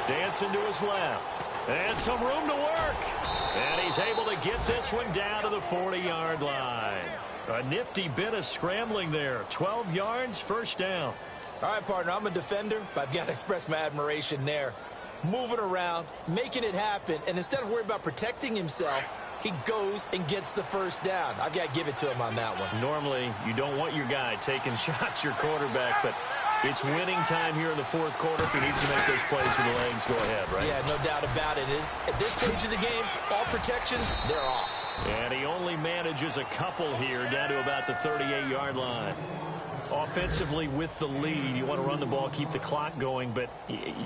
Dancing to his left. And some room to work. And he's able to get this one down to the 40-yard line. A nifty bit of scrambling there. 12 yards, first down. All right, partner, I'm a defender, but I've got to express my admiration there. Moving around, making it happen, and instead of worrying about protecting himself, he goes and gets the first down. I've got to give it to him on that one. Normally, you don't want your guy taking shots, your quarterback, but it's winning time here in the fourth quarter. If he needs to make those plays with the legs, go ahead, right? Yeah, no doubt about it. At this stage of the game, all protections, they're off. And he only manages a couple here down to about the 38-yard line. Offensively with the lead, you want to run the ball, keep the clock going, but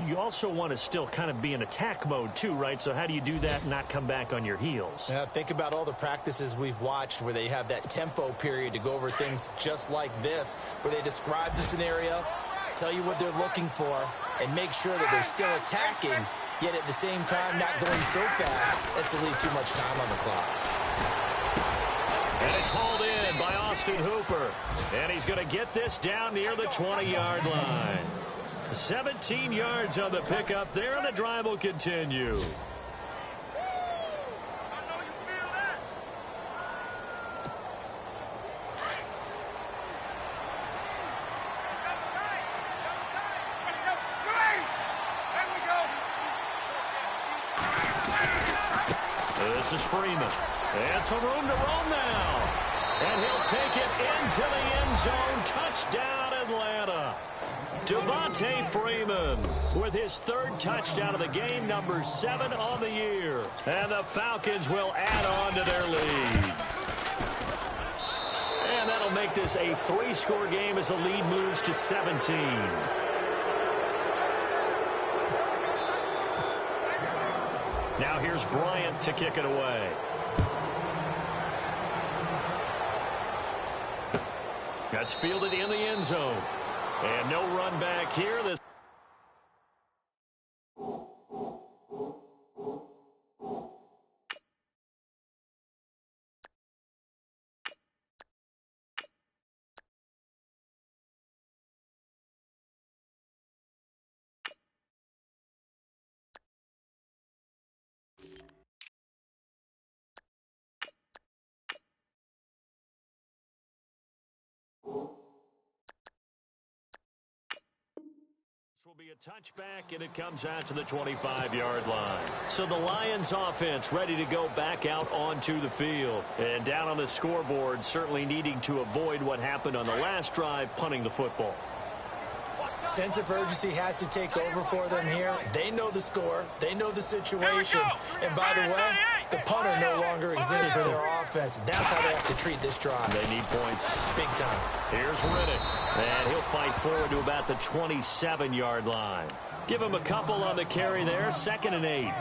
you also want to still kind of be in attack mode too, right? So how do you do that and not come back on your heels? Yeah, think about all the practices we've watched where they have that tempo period to go over things just like this, where they describe the scenario, tell you what they're looking for, and make sure that they're still attacking, yet at the same time not going so fast as to leave too much time on the clock. And it's hauled in by Austin Hooper. And he's going to get this down near the 20-yard line. 17 yards on the pickup there, and the drive will continue. This is Freeman. And some room to roam now. And he'll take it into the end zone. Touchdown, Atlanta. Devontae Freeman with his third touchdown of the game, number 7 on the year. And the Falcons will add on to their lead. And that'll make this a 3-score game as the lead moves to 17. Now here's Bryant to kick it away. That's fielded in the end zone. And no run back here. This It'll be a touchback, and it comes out to the 25-yard line. So the Lions offense ready to go back out onto the field. And down on the scoreboard, certainly needing to avoid what happened on the last drive, punting the football. Sense of urgency has to take over for them here. They know the score. They know the situation. And by the way, the punter no longer exists for their offense. That's how they have to treat this drive. They need points. Big time. Here's Riddick. And he'll fight forward to about the 27-yard line. Give him a couple on the carry there. 2nd and 8.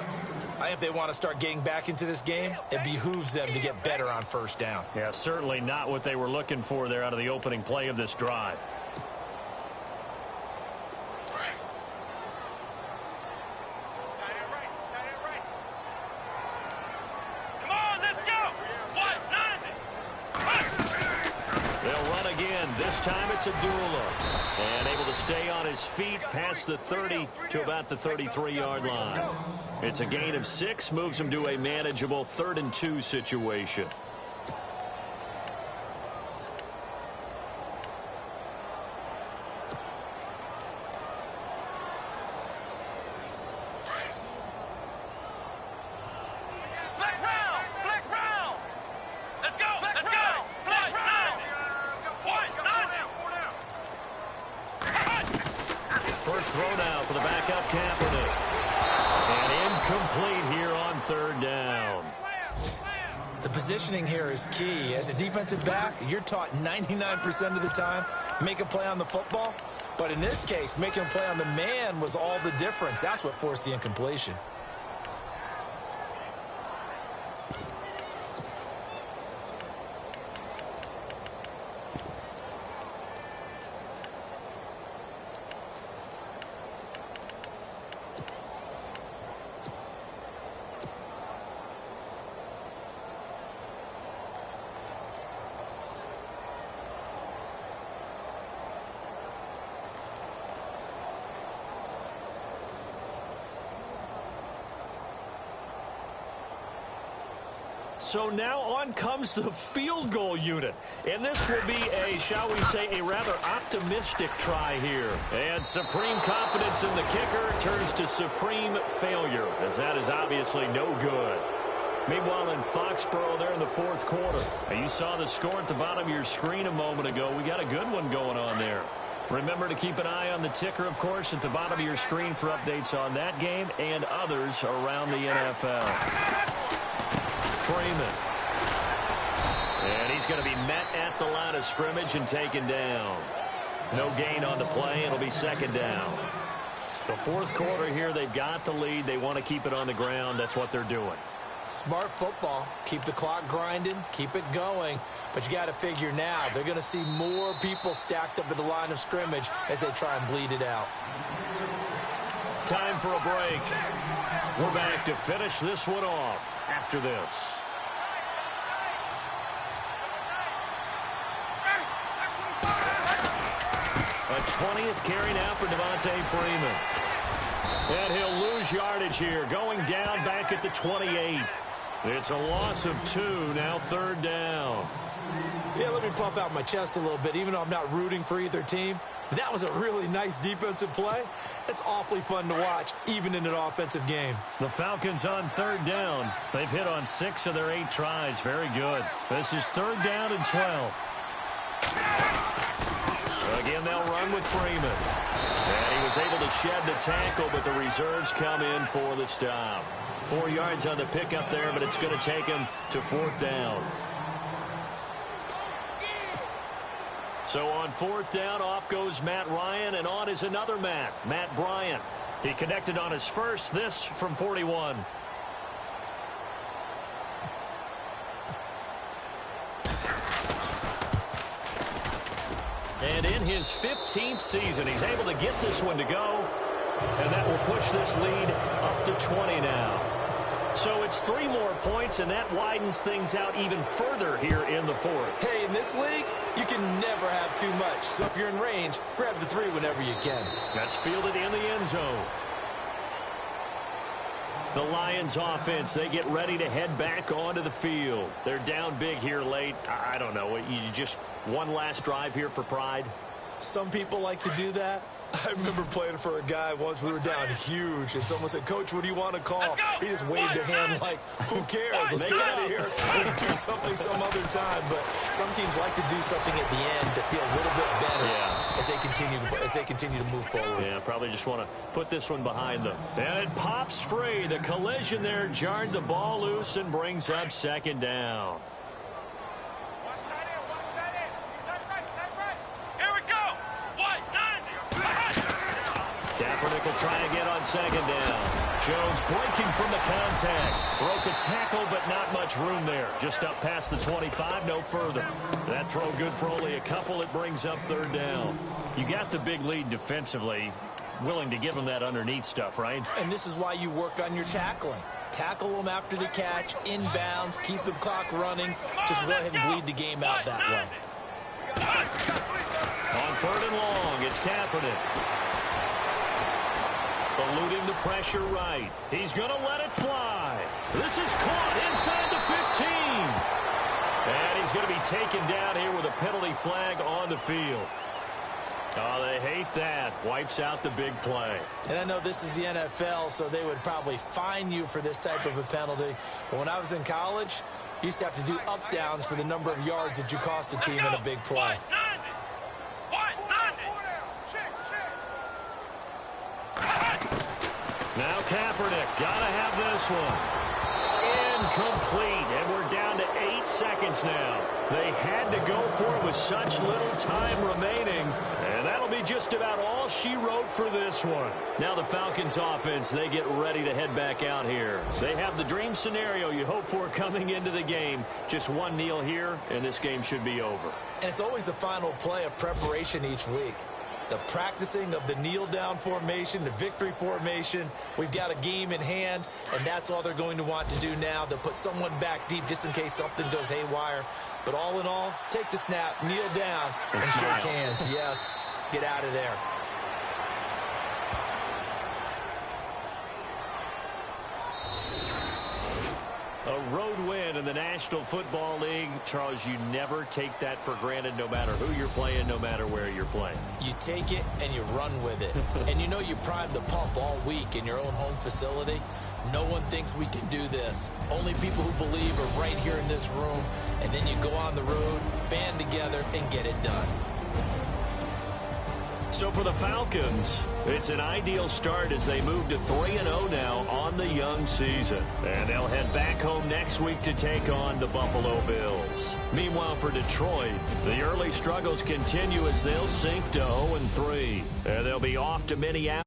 If they want to start getting back into this game, it behooves them to get better on first down. Yeah, certainly not what they were looking for there out of the opening play of this drive. This time it's Abdullah. And able to stay on his feet past the 30 to about the 33-yard line. It's a gain of 6, moves him to a manageable 3rd and 2 situation. Throw now for the backup Kaepernick. And incomplete here on 3rd down. The positioning here is key. As a defensive back, you're taught 99% of the time, make a play on the football. But in this case, making a play on the man was all the difference. That's what forced the incompletion. So now on comes the field goal unit. And this will be a, shall we say, a rather optimistic try here. And supreme confidence in the kicker turns to supreme failure, as that is obviously no good. Meanwhile, in Foxborough there in the 4th quarter. Now, you saw the score at the bottom of your screen a moment ago. We got a good one going on there. Remember to keep an eye on the ticker, of course, at the bottom of your screen for updates on that game and others around the NFL. Freeman. And he's going to be met at the line of scrimmage and taken down. No gain on the play. It'll be 2nd down. The 4th quarter here, they've got the lead. They want to keep it on the ground. That's what they're doing. Smart football. Keep the clock grinding. Keep it going. But you got to figure now, they're going to see more people stacked up at the line of scrimmage as they try and bleed it out. Time for a break. We're back to finish this one off after this. A 20th carry now for Devontae Freeman. And he'll lose yardage here, going down back at the 28. It's a loss of 2, now 3rd down. Yeah, let me puff out my chest a little bit, even though I'm not rooting for either team. That was a really nice defensive play. It's awfully fun to watch, even in an offensive game. The Falcons on 3rd down. They've hit on 6 of their 8 tries. Very good. This is 3rd down and 12. Again, they'll run with Freeman. And he was able to shed the tackle, but the reserves come in for the stop. 4 yards on the pickup there, but it's going to take him to 4th down. So on 4th down, off goes Matt Ryan, and on is another Matt Bryant. He connected on his first, this from 41. And in his 15th season, he's able to get this one to go, and that will push this lead up to 20 now. So it's 3 more points, and that widens things out even further here in the 4th. Hey, in this league, you can never have too much. So if you're in range, grab the 3 whenever you can. That's fielded in the end zone. The Lions offense, they get ready to head back onto the field. They're down big here late. I don't know. You just one last drive here for pride? Some people like to do that. I remember playing for a guy once. We were down huge, and someone said, "Coach, what do you want to call?" He just waved a hand like, "Who cares? Let's get out of here and do something some other time." But some teams like to do something at the end to feel a little bit better as they continue to move forward. Yeah, probably just want to put this one behind them. And it pops free. The collision there jarred the ball loose and brings up second down. Kaepernick will try again on second down. Jones breaking from the contact. Broke a tackle, but not much room there. Just up past the 25, no further. That throw good for only a couple. It brings up third down. You got the big lead defensively. Willing to give them that underneath stuff, right? And this is why you work on your tackling. Tackle them after the catch, inbounds, keep the clock running. Just go ahead and bleed the game out that way. On third and long, it's Kaepernick. Eluding the pressure right. He's going to let it fly. This is caught inside the 15. And he's going to be taken down here with a penalty flag on the field. Oh, they hate that. Wipes out the big play. And I know this is the NFL, so they would probably fine you for this type of a penalty. But when I was in college, you used to have to do up-downs for the number of yards that you cost a team in a big play. Now Kaepernick, gotta have this one. Incomplete, and we're down to 8 seconds now. They had to go for it with such little time remaining, and that'll be just about all she wrote for this one. Now the Falcons offense, they get ready to head back out here. They have the dream scenario you hope for coming into the game. Just one kneel here, and this game should be over. And it's always the final play of preparation each week. The practicing of the kneel-down formation, the victory formation. We've got a game in hand, and that's all they're going to want to do now. They'll put someone back deep just in case something goes haywire. But all in all, take the snap, kneel down, and shake hands. Yes, get out of there. A road win in the National Football League. Charles, you never take that for granted no matter who you're playing, no matter where you're playing. You take it and you run with it. And you know you primed the pump all week in your own home facility. No one thinks we can do this. Only people who believe are right here in this room. And then you go on the road, band together, and get it done. So for the Falcons, it's an ideal start as they move to 3-0 now on the young season. And they'll head back home next week to take on the Buffalo Bills. Meanwhile, for Detroit, the early struggles continue as they'll sink to 0-3. And they'll be off to Minneapolis.